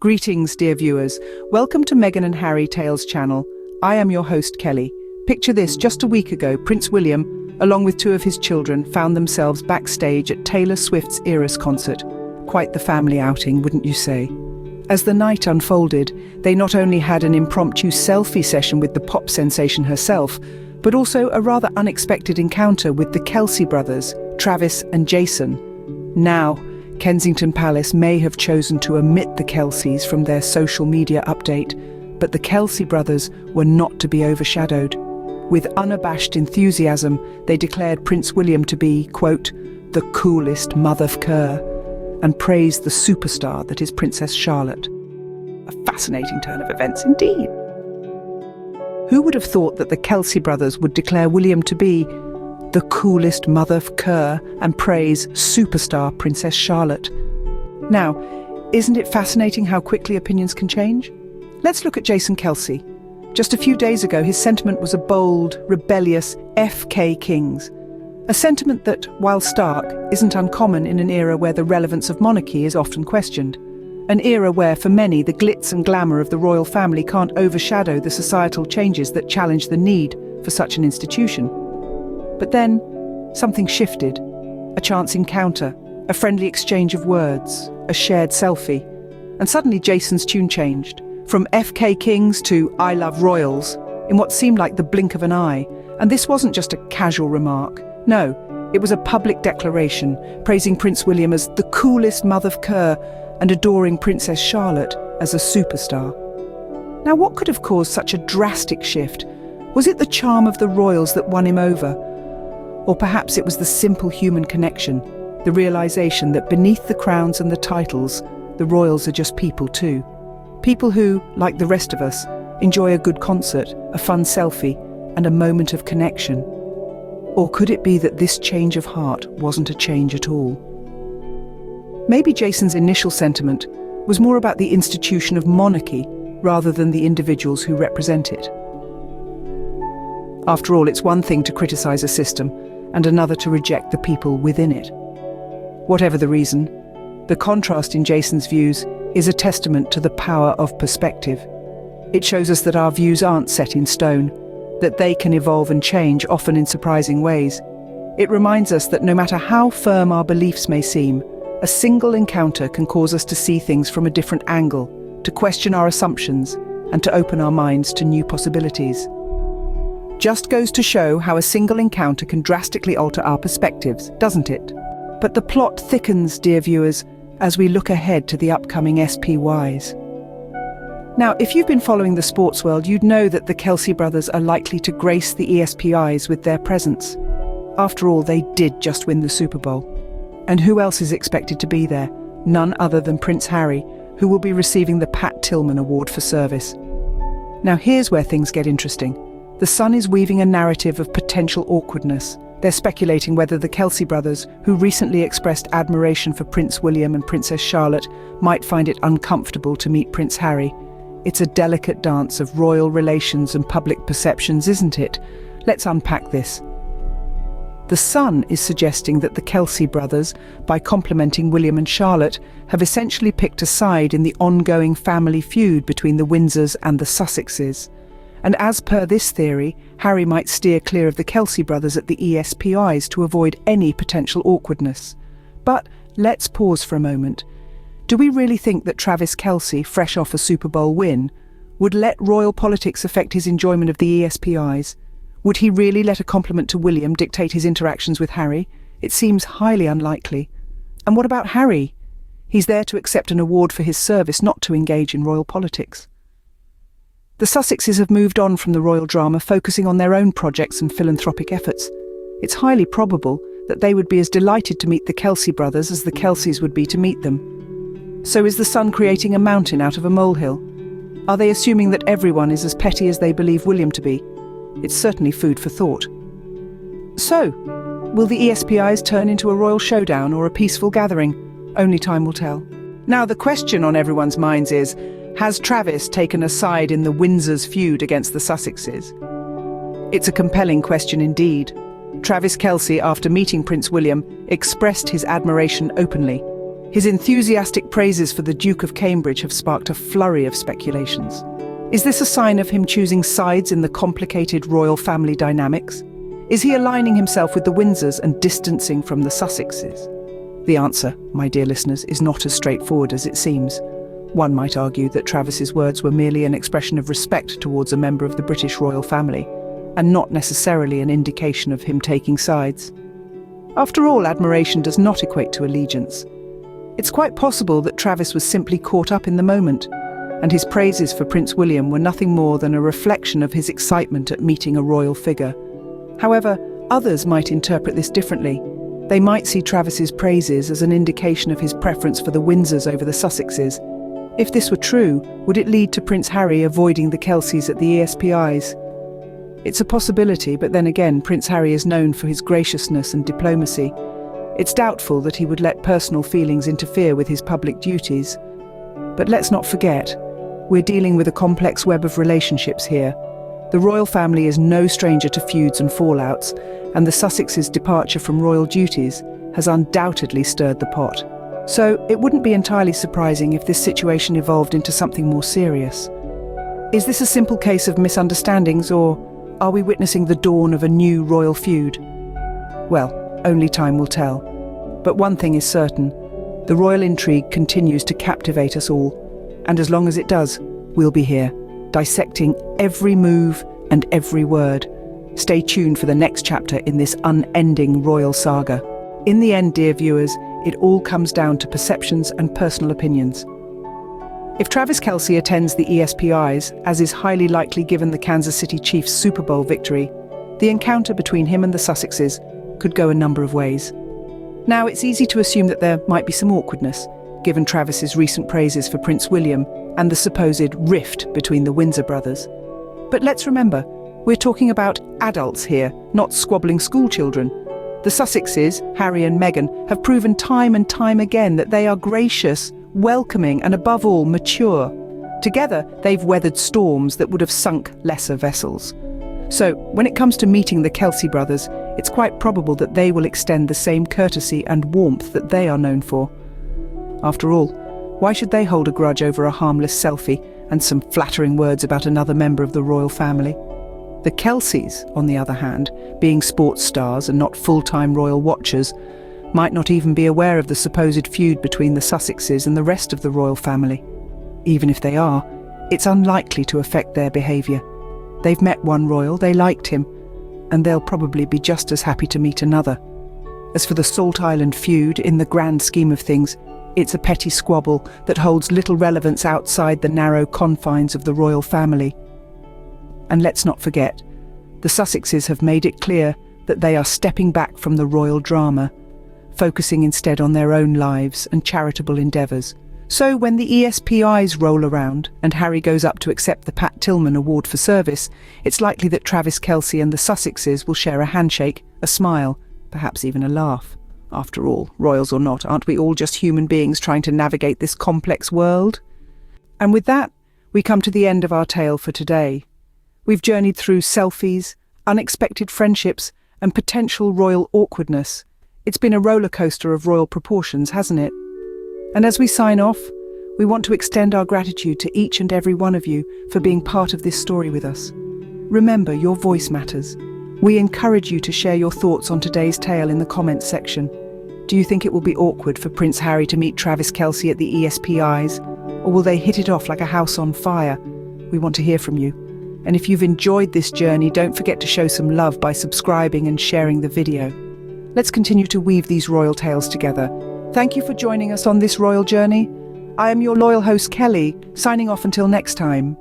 Greetings, dear viewers. Welcome to Meghan and Harry Tales channel. I am your host, Kelly. Picture this, just a week ago, Prince William, along with two of his children, found themselves backstage at Taylor Swift's Eras concert. Quite the family outing, wouldn't you say? As the night unfolded, they not only had an impromptu selfie session with the pop sensation herself, but also a rather unexpected encounter with the Kelce brothers, Travis and Jason. Now, Kensington Palace may have chosen to omit the Kelces from their social media update, but the Kelce brothers were not to be overshadowed. With unabashed enthusiasm, they declared Prince William to be, quote, the coolest motherfucker, and praised the superstar that is Princess Charlotte. A fascinating turn of events indeed. Who would have thought that the Kelce brothers would declare William to be the coolest motherfucker and praise superstar Princess Charlotte? Now, isn't it fascinating how quickly opinions can change? Let's look at Jason Kelce. Just a few days ago, his sentiment was a bold, rebellious FK Kings. A sentiment that, while stark, isn't uncommon in an era where the relevance of monarchy is often questioned. An era where, for many, the glitz and glamour of the royal family can't overshadow the societal changes that challenge the need for such an institution. But then, something shifted. A chance encounter, a friendly exchange of words, a shared selfie. And suddenly Jason's tune changed. From FK Kings to I love royals, in what seemed like the blink of an eye. And this wasn't just a casual remark. No, it was a public declaration, praising Prince William as the coolest motherfucker and adoring Princess Charlotte as a superstar. Now, what could have caused such a drastic shift? Was it the charm of the royals that won him over? Or perhaps it was the simple human connection, the realization that beneath the crowns and the titles, the royals are just people too. People who, like the rest of us, enjoy a good concert, a fun selfie, and a moment of connection. Or could it be that this change of heart wasn't a change at all? Maybe Jason's initial sentiment was more about the institution of monarchy rather than the individuals who represent it. After all, it's one thing to criticize a system and another to reject the people within it. Whatever the reason, the contrast in Jason's views is a testament to the power of perspective. It shows us that our views aren't set in stone, that they can evolve and change, often in surprising ways. It reminds us that no matter how firm our beliefs may seem, a single encounter can cause us to see things from a different angle, to question our assumptions, and to open our minds to new possibilities. Just goes to show how a single encounter can drastically alter our perspectives, doesn't it? But the plot thickens, dear viewers, as we look ahead to the upcoming ESPYs. Now, if you've been following the sports world, you'd know that the Kelce brothers are likely to grace the ESPYs with their presence. After all, they did just win the Super Bowl. And who else is expected to be there? None other than Prince Harry, who will be receiving the Pat Tillman Award for Service. Now, here's where things get interesting. The Sun is weaving a narrative of potential awkwardness. They're speculating whether the Kelce brothers, who recently expressed admiration for Prince William and Princess Charlotte, might find it uncomfortable to meet Prince Harry. It's a delicate dance of royal relations and public perceptions, isn't it? Let's unpack this. The Sun is suggesting that the Kelce brothers, by complimenting William and Charlotte, have essentially picked a side in the ongoing family feud between the Windsors and the Sussexes. And as per this theory, Harry might steer clear of the Kelce brothers at the ESPYs to avoid any potential awkwardness. But let's pause for a moment. Do we really think that Travis Kelce, fresh off a Super Bowl win, would let royal politics affect his enjoyment of the ESPYs? Would he really let a compliment to William dictate his interactions with Harry? It seems highly unlikely. And what about Harry? He's there to accept an award for his service, not to engage in royal politics. The Sussexes have moved on from the royal drama, focusing on their own projects and philanthropic efforts. It's highly probable that they would be as delighted to meet the Kelce brothers as the Kelces would be to meet them. So is the Sun creating a mountain out of a molehill? Are they assuming that everyone is as petty as they believe William to be? It's certainly food for thought. So, will the ESPYs turn into a royal showdown or a peaceful gathering? Only time will tell. Now, the question on everyone's minds is, has Travis taken a side in the Windsors' feud against the Sussexes? It's a compelling question indeed. Travis Kelce, after meeting Prince William, expressed his admiration openly. His enthusiastic praises for the Duke of Cambridge have sparked a flurry of speculations. Is this a sign of him choosing sides in the complicated royal family dynamics? Is he aligning himself with the Windsors and distancing from the Sussexes? The answer, my dear listeners, is not as straightforward as it seems. One might argue that Travis's words were merely an expression of respect towards a member of the British royal family, and not necessarily an indication of him taking sides. After all, admiration does not equate to allegiance. It's quite possible that Travis was simply caught up in the moment, and his praises for Prince William were nothing more than a reflection of his excitement at meeting a royal figure. However, others might interpret this differently. They might see Travis's praises as an indication of his preference for the Windsors over the Sussexes. If this were true, would it lead to Prince Harry avoiding the Kelces at the ESPYs? It's a possibility, but then again, Prince Harry is known for his graciousness and diplomacy. It's doubtful that he would let personal feelings interfere with his public duties. But let's not forget, we're dealing with a complex web of relationships here. The royal family is no stranger to feuds and fallouts, and the Sussexes' departure from royal duties has undoubtedly stirred the pot. So it wouldn't be entirely surprising if this situation evolved into something more serious. Is this a simple case of misunderstandings, or are we witnessing the dawn of a new royal feud? Well, only time will tell. But one thing is certain, the royal intrigue continues to captivate us all, and as long as it does, we'll be here, dissecting every move and every word. Stay tuned for the next chapter in this unending royal saga. In the end, dear viewers, it all comes down to perceptions and personal opinions. If Travis Kelce attends the ESPYs, as is highly likely given the Kansas City Chiefs Super Bowl victory, the encounter between him and the Sussexes could go a number of ways. Now, it's easy to assume that there might be some awkwardness, given Travis's recent praises for Prince William and the supposed rift between the Windsor brothers. But let's remember, we're talking about adults here, not squabbling schoolchildren. The Sussexes, Harry and Meghan, have proven time and time again that they are gracious, welcoming and above all mature. Together, they've weathered storms that would have sunk lesser vessels. So, when it comes to meeting the Kelce brothers, it's quite probable that they will extend the same courtesy and warmth that they are known for. After all, why should they hold a grudge over a harmless selfie and some flattering words about another member of the royal family? The Kelces, on the other hand, being sports stars and not full-time royal watchers, might not even be aware of the supposed feud between the Sussexes and the rest of the royal family. Even if they are, it's unlikely to affect their behaviour. They've met one royal, they liked him, and they'll probably be just as happy to meet another. As for the Salt Island feud, in the grand scheme of things, it's a petty squabble that holds little relevance outside the narrow confines of the royal family. And let's not forget, the Sussexes have made it clear that they are stepping back from the royal drama, focusing instead on their own lives and charitable endeavours. So when the ESPYs roll around and Harry goes up to accept the Pat Tillman Award for Service, it's likely that Travis Kelce and the Sussexes will share a handshake, a smile, perhaps even a laugh. After all, royals or not, aren't we all just human beings trying to navigate this complex world? And with that, we come to the end of our tale for today. We've journeyed through selfies, unexpected friendships, and potential royal awkwardness. It's been a roller coaster of royal proportions, hasn't it? And as we sign off, we want to extend our gratitude to each and every one of you for being part of this story with us. Remember, your voice matters. We encourage you to share your thoughts on today's tale in the comments section. Do you think it will be awkward for Prince Harry to meet Travis Kelce at the ESPYs? Or will they hit it off like a house on fire? We want to hear from you. And if you've enjoyed this journey, don't forget to show some love by subscribing and sharing the video. Let's continue to weave these royal tales together. Thank you for joining us on this royal journey. I am your loyal host, Kelly, signing off until next time.